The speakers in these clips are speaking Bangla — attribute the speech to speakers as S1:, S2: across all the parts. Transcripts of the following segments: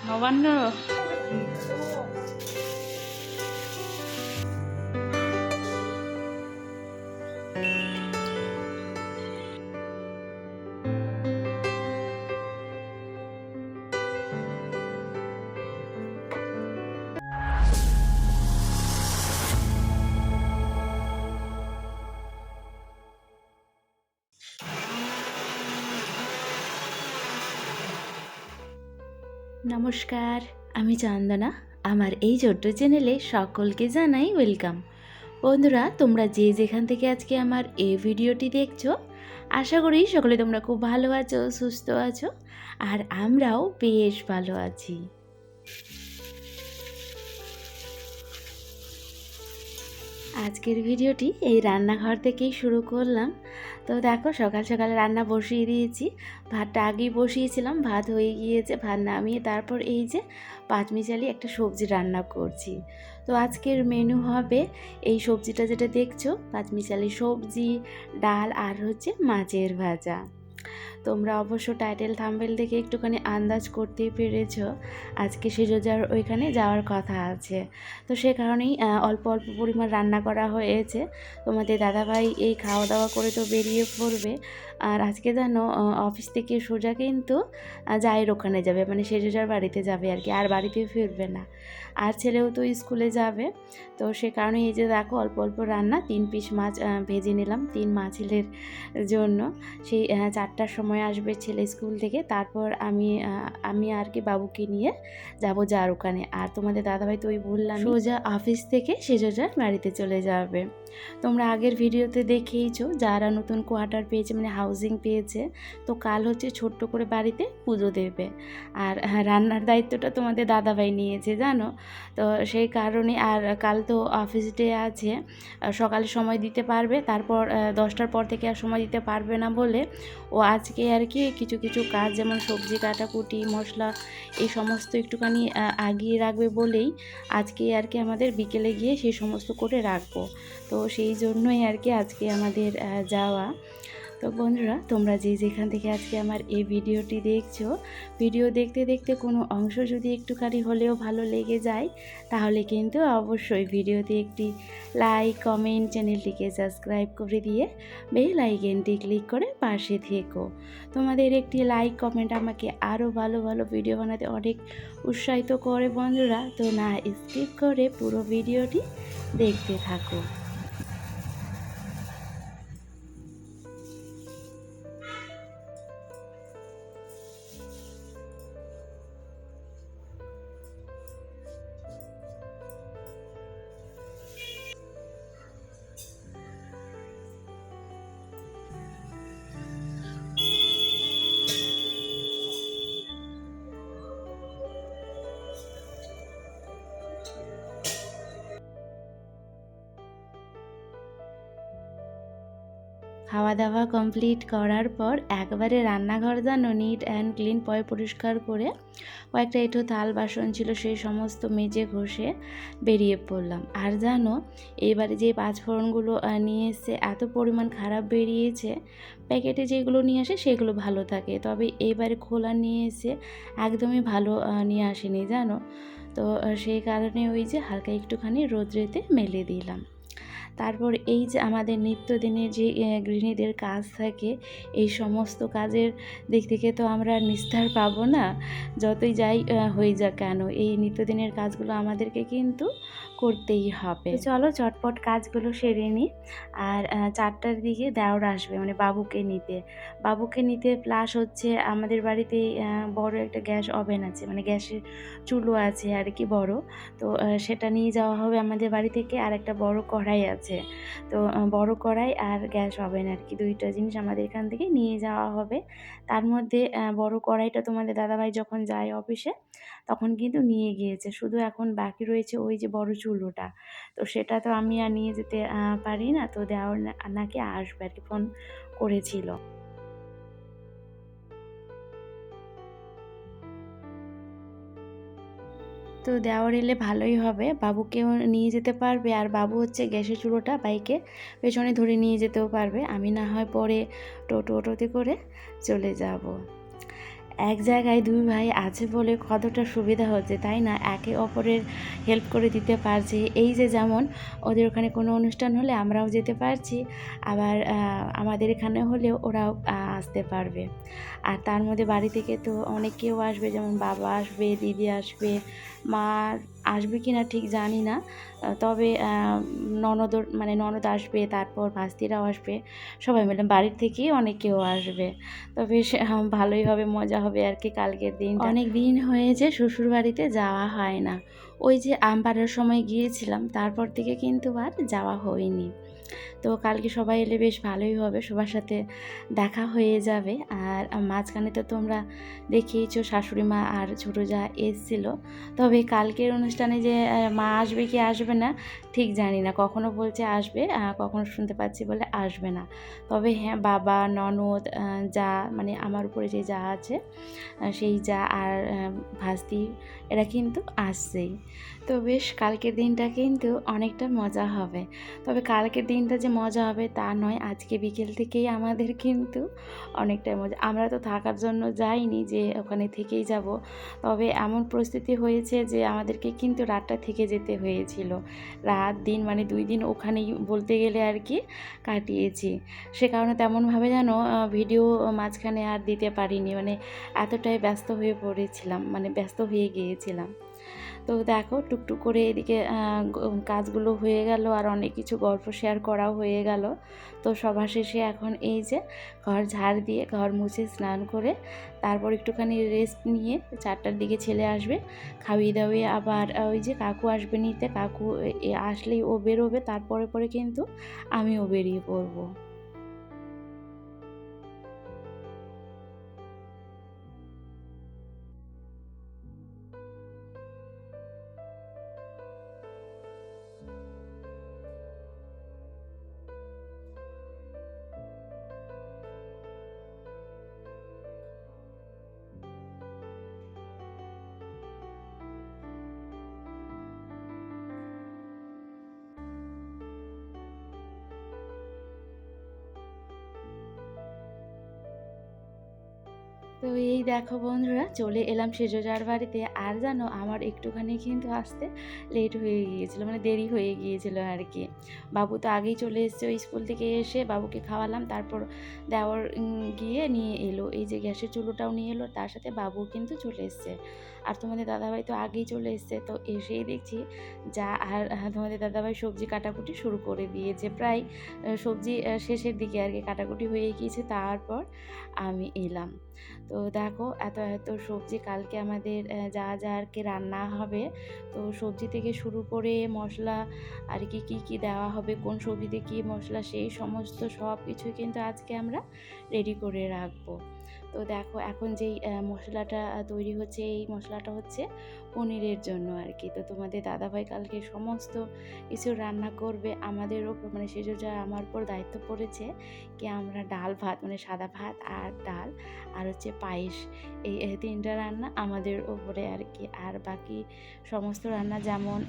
S1: নবান্ন
S2: নমস্কার, আমি চন্দনা। আমার এই ছোট্ট চ্যানেলে সকলকে জানাই ওয়েলকাম। বন্ধুরা, তোমরা যে যেখান থেকে আজকে আমার এই ভিডিওটি দেখছো, আশা করি সকলে তোমরা খুব ভালো আছো, সুস্থ আছো, আর আমরাও বেশ ভালো আছি। আজকের ভিডিওটি এই রান্নাঘর থেকেই শুরু করলাম। তো দেখো, সকাল সকাল রান্না বসিয়ে দিয়েছি। ভাতটা আগেই বসিয়েছিলাম, ভাত হয়ে গিয়েছে। ভাত নামিয়ে তারপর এই যে পাঁচমিশালি একটা সবজি রান্না করছি। তো আজকের মেনু হবে এই সবজিটা যেটা দেখছো, পাঁচমিশালি সবজি, ডাল আর হচ্ছে মাছের ভাজা। তোমরা অবশ্য টাইটেল থাম্বনেল দেখে একটুখানি আন্দাজ করতেই পেরেছো আজকে সেজোজার ওইখানে যাওয়ার কথা আছে। তো সে কারণেই অল্প অল্প পরিমাণ রান্না করা হয়েছে। তোমাদের দাদাভাই এই খাওয়া দাওয়া করে তো বেরিয়ে পড়বে। আর আজকে জানো, অফিস থেকে সোজা কিন্তু জায়ের ওখানে যাবে, মানে সেজোজার বাড়িতে যাবে আর কি, আর বাড়িতে ফিরবে না। আর ছেলেও তো স্কুলে যাবে। তো সে কারণে এই যে দেখো, অল্প অল্প রান্না, 3 পিস মাছ ভেজে নিলাম 3 মাছের জন্য। সেই 4টার সময় আসবে ছেলে স্কুল থেকে, তারপর আমি আর কি বাবুকে নিয়ে যাব যার ওখানে। আর তোমাদের দাদাভাই তো ওই বললাম সোজা অফিস থেকে সেজোজার বাড়িতে চলে যাবে। তোমরা আগের ভিডিওতে দেখেইছো, যারা নতুন কোয়ার্টার পেয়েছে, মানে হাউজিং পেয়েছে, তো কাল হচ্ছে ছোট্ট করে বাড়িতে পুজো দেবে। আর রান্নার দায়িত্বটা তোমাদের দাদাভাই নিয়েছে জানো। তো সেই কারণে, আর কাল তো অফিস ডে আছে, সকালে সময় দিতে পারবে, তারপর 10টার পর থেকে আর সময় দিতে পারবে না বলে ও আজকে আর কি কিছু কিছু কাজ, যেমন সবজি কাটাকুটি, মশলা, এই সমস্ত একটুখানি আগিয়ে রাখবে বলেই আজকে আর কি আমাদের বিকেলে গিয়ে সেই সমস্ত করে রাখবো। তো সেই জন্যই আর কি আজকে আমাদের যাওয়া। তো বন্ধুরা, তোমরা যে যেখান থেকে আজকে আমার এই ভিডিওটি দেখছো, ভিডিও দেখতে দেখতে কোনো অংশ যদি একটুখানি হলেও ভালো লেগে যায়, তাহলে কিন্তু অবশ্যই ভিডিওতে একটি লাইক, কমেন্ট, চ্যানেলটিকে সাবস্ক্রাইব করে দিয়ে বেল আইকনটি ক্লিক করে পাশে থেকো। তোমাদের একটি লাইক, কমেন্ট আমাকে আরও ভালো ভালো ভিডিও বানাতে অনেক উৎসাহিত করে বন্ধুরা। তো না স্কিপ করে পুরো ভিডিওটি দেখতে থাকো। খাওয়া দাওয়া কমপ্লিট করার পর একবারে রান্নাঘর যেন নিট অ্যান্ড ক্লিন পরিষ্কার করে কয়েকটা এঁঠো থাল বাসন ছিল সেই সমস্ত মেজে ঘষে বেরিয়ে পড়লাম। আর জানো, এবারে যে পাঁচফোড়নগুলো নিয়ে এসছে, এত পরিমাণ খারাপ বেরিয়েছে। প্যাকেটে যেগুলো নিয়ে আসে সেগুলো ভালো থাকে, তবে এবারে খোলা নিয়ে এসে একদমই ভালো নিয়ে আসেনি জানো। তো সেই কারণে ওই যে হালকা একটুখানি রোদ্রেতে মেলে দিলাম। তারপর এই যে আমাদের নিত্যদিনের যে গৃহিণীদের কাজ থাকে, এই সমস্ত কাজের দিক থেকে তো আমরা নিস্তার পাবো না, যতই যাই হয়ে যাক কেন, এই নিত্যদিনের কাজগুলো আমাদেরকে কিন্তু করতেই হবে। চলো চটপট কাজগুলো সেরে নিই। আর 4টার দিকে দেওর আসবে, মানে বাবুকে নিতে প্লাস হচ্ছে আমাদের বাড়িতে বড় একটা গ্যাস ওভেন আছে, মানে গ্যাসের চুলো আছে আর কি বড়। তো সেটা নিয়ে যাওয়া হবে আমাদের বাড়ি থেকে। আর একটা বড় কড়াই আছে, তো বড় কড়াই আর গ্যাস ওভেন আর কি, 2টা জিনিস আমাদের এখান থেকে নিয়ে যাওয়া হবে। তার মধ্যে বড় কড়াইটা তোমাদের দাদাভাই যখন যায় অফিসে তখন কিন্তু নিয়ে গিয়েছে, শুধু এখন বাকি রয়েছে ওই যে বড় চুলোটা। তো সেটা তো আমি আর নিয়ে যেতে পারি না, তো দেওর নাকি আসবে আর কি, ফোন করেছিল। তো দেওয়ার এলে ভালোই হবে, বাবুকেও নিয়ে যেতে পারবে, আর বাবু হচ্ছে গ্যাসের চুলোটা বাইকে পেছনে ধরে নিয়ে যেতেও পারবে। আমি না হয় পরে টোটোতে করে চলে যাব। এক জায়গায় দুই ভাই আছে বলে কতটা সুবিধা হচ্ছে, তাই না? একে অপরের হেল্প করে দিতে পারছে। এই যে যেমন ওদের ওখানে কোনো অনুষ্ঠান হলে আমরাও যেতে পারছি, আবার আমাদের এখানে হলেও ওরাও আসতে পারবে। আর তার মধ্যে বাড়ি থেকে তো অনেক কেউ আসবে, যেমন বাবা আসবে, দিদি আসবে, মা আসবে কি না ঠিক জানি না, তবে ননদ আসবে, তারপর ভাস্তিরাও আসবে, সবাই মিলে বাড়ির থেকেই অনেক কেউ আসবে। তো বেশ ভালোই হবে, মজা হবে আর কি কালকের দিনটা। অনেক দিন হয়েছে শ্বশুর বাড়িতে যাওয়া হয় না। ওই যে আম পাড়ার সময় গিয়েছিলাম, তারপর থেকে কিন্তু আর যাওয়া হয়নি। তো কালকে সবাই এলে বেশ ভালোই হবে, সবার সাথে দেখা হয়ে যাবে। আর মাঝখানে তো তোমরা দেখিয়েছো শাশুড়ি মা আর ছোটো যা এসেছিল। তবে কালকের অনুষ্ঠানে যে মা আসবে কি আসবে না ঠিক জানি না, কখনো বলছে আসবে, কখনো শুনতে পাচ্ছি বলে আসবে না। তবে হ্যাঁ, বাবা, ননদ, যা মানে আমার উপরে যে যা আছে সেই যা, আর ভাস্তি, এরা কিন্তু আসছেই। তো বেশ কালকের দিনটা কিন্তু অনেকটা মজা হবে। তবে কালকের দিনটা যে মজা হবে তা নয়, আজকে বিকেল থেকেই আমাদের কিন্তু অনেকটাই মজা। আমরা তো থাকার জন্য যাইনি যে ওখানে থেকেই যাব, তবে এমন পরিস্থিতি হয়েছে যে আমাদেরকে কিন্তু রাতটা থেকে যেতে হয়েছিল। রাত দিন মানে 2 দিন ওখানেই বলতে গেলে আর কি কাটিয়েছি। সে কারণে তেমনভাবে যেন ভিডিও মাঝখানে আর দিতে পারিনি, মানে এতটাই ব্যস্ত হয়ে পড়েছিলাম, মানে ব্যস্ত হয়ে গিয়েছিলাম। তো দেখো টুকটুক করে এদিকে কাজগুলো হয়ে গেল, আর অনেক কিছু গল্প শেয়ার করাও হয়ে গেল। তো সবার শেষে এখন এই যে ঘর ঝাড় দিয়ে ঘর মুছে স্নান করে তারপর একটুখানি রেস্ট নিয়ে 4টার দিকে ছেলে আসবে, খাইয়ে দাওয়িয়ে আবার ওই যে কাকু আসবে নিতে, কাকু আসলেই ও বেরোবে, তারপরে পরে কিন্তু আমিও বেরিয়ে পড়বো। তো এই দেখো বন্ধুরা, চলে এলাম সেজোজার বাড়িতে। আর জানো, আমার একটুখানি কিন্তু আসতে লেট হয়ে গিয়েছিল, মানে দেরি হয়ে গিয়েছিল আর কি। বাবু তো আগেই চলে এসছে ওই স্কুল থেকে এসে, বাবুকে খাওয়ালাম, তারপর দেওয়ার গিয়ে নিয়ে এলো, এই যে গ্যাসের চুলোটাও নিয়ে এলো, তার সাথে বাবু কিন্তু চলে এসছে। আর তোমাদের দাদাভাই তো আগেই চলে এসছে, তো এসেই দেখছি যা আর তোমাদের দাদাভাই সবজি কাটাকুটি শুরু করে দিয়েছে, প্রায় সবজি শেষের দিকে আর কি কাটাকুটি হয়ে গিয়েছে। তারপর আমি এলাম। তো দেখো এত এত সবজি কালকে আমাদের যা যা আর কি রান্না হবে, তো সবজি থেকে শুরু করে মশলা আর কি কী কী দেওয়া হবে, কোন সবজিতে কী মশলা, সেই সমস্ত সব কিছুই কিন্তু আজকে আমরা রেডি করে রাখবো। তো দেখো এখন যেই মশলাটা তৈরি হচ্ছে, এই মশলাটা হচ্ছে পনিরের জন্য আর কি। তো তোমাদের দাদাভাই কালকে সমস্ত কিছু রান্না করবে, আমাদের ওপর মানে সেসব যা আমার উপর দায়িত্ব পড়েছে কি আমরা ডাল ভাত মানে সাদা ভাত আর ডাল আর হচ্ছে পায়েস, এই 3টা রান্না আমাদের ওপরে আর কি। আর বাকি সমস্ত রান্না যেমন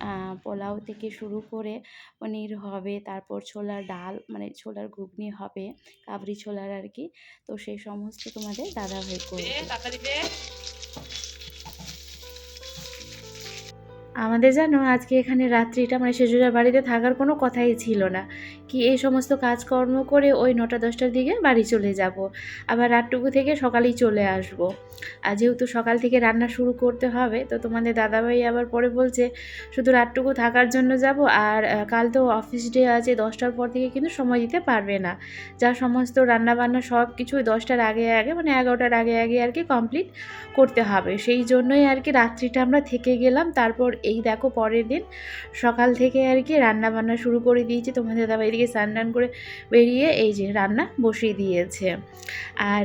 S2: পোলাও থেকে শুরু করে পনির হবে, তারপর ছোলার ডাল মানে ছোলার ঘুগনি হবে, কাবলি ছোলার আর কি। তো সেই সমস্ত তোমাদের দাদাভাই করবে। আমাদের জানো আজকে এখানে রাত্রিটা মানে সেজুজার বাড়িতে থাকার কোনো কথাই ছিল না, কি এই সমস্ত কাজকর্ম করে ওই 9টা-10টার দিকে বাড়ি চলে যাব, আবার রাতটুকু থেকে সকালেই চলে আসব। আর যেহেতু সকাল থেকে রান্না শুরু করতে হবে, তো তোমাদের দাদাভাই আবার পরে বলছে শুধু রাতটুকু থাকার জন্য যাব, আর কাল তো অফিস ডে আছে, 10টার পর থেকে কিন্তু সময় দিতে পারবে না। যা সমস্ত রান্নাবান্না সব কিছুই 10টার আগে আগে মানে 11টার আগে আগে আর কি কমপ্লিট করতে হবে, সেই জন্যই আর কি রাত্রিটা আমরা থেকে গেলাম। তারপর এই দেখো পরের দিন সকাল থেকে আর কি রান্না বান্না শুরু করে দিয়েছি, তোমাদের দাদা এদিকে স্নান করে বেরিয়ে এই যে রান্না বসিয়ে দিয়েছে। আর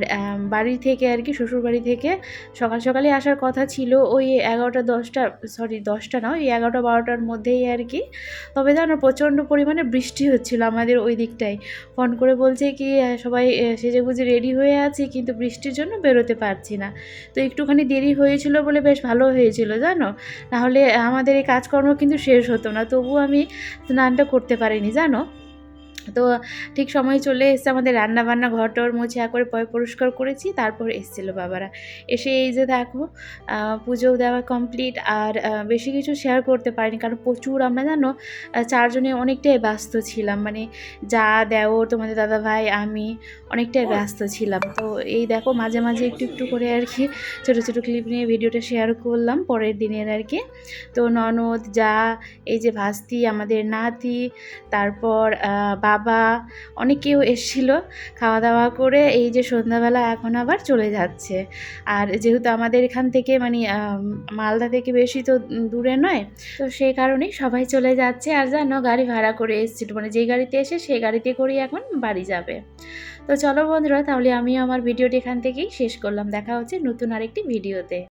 S2: বাড়ি থেকে আর কি শ্বশুর বাড়ি থেকে সকাল সকালে আসার কথা ছিল, ওই 10টা না, ওই 11টা-12টার মধ্যেই আর কি। তবে জানো প্রচণ্ড পরিমাণে বৃষ্টি হচ্ছিল আমাদের ওই দিকটায়, ফোন করে বলছে কি সবাই সেজেগুজে রেডি হয়ে আছি, কিন্তু বৃষ্টির জন্য বেরোতে পারছি না। তো একটুখানি দেরি হয়েছিল বলে বেশ ভালো হয়েছিল জানো, নাহলে আমাদের এই কাজকর্ম কিন্তু শেষ হতো না, তবুও আমি স্নানটা করতে পারিনি জানো। তো ঠিক সময় চলে এসেছে, আমাদের রান্নাবান্না ঘর-টর মুছে করে পরিষ্কার করেছি, তারপর এসেছিলো বাবারা। এসে এই যে দেখো পুজো দেওয়া কমপ্লিট। আর বেশি কিছু শেয়ার করতে পারিনি, কারণ প্রচুর আমরা জানো 4 জনে অনেকটাই ব্যস্ত ছিলাম, মানে যা, দেওর, তোমাদের দাদাভাই, আমি অনেকটাই ব্যস্ত ছিলাম। তো এই দেখো মাঝে মাঝে একটু একটু করে আর কি ছোটো ছোটো ক্লিপ নিয়ে ভিডিওটা শেয়ার করলাম পরের দিনের আর কি। তো ননদ, যা, এই যে ভাস্তি, আমাদের নাতি, তারপর বাবা, অনেকেও এসেছিল। খাওয়া দাওয়া করে এই যে সন্ধ্যাবেলা এখন আবার চলে যাচ্ছে। আর যেহেতু আমাদের এখান থেকে মানে মালদা থেকে বেশি তো দূরে নয়, তো সেই কারণেই সবাই চলে যাচ্ছে। আর জানো গাড়ি ভাড়া করে এসেছিল, মানে যেই গাড়িতে এসে সেই গাড়িতে করেই এখন বাড়ি যাবে। তো চলো বন্ধুরা, তাহলে আমি আমার ভিডিওটি এখান থেকেই শেষ করলাম। দেখা হচ্ছে নতুন আরেকটি ভিডিওতে।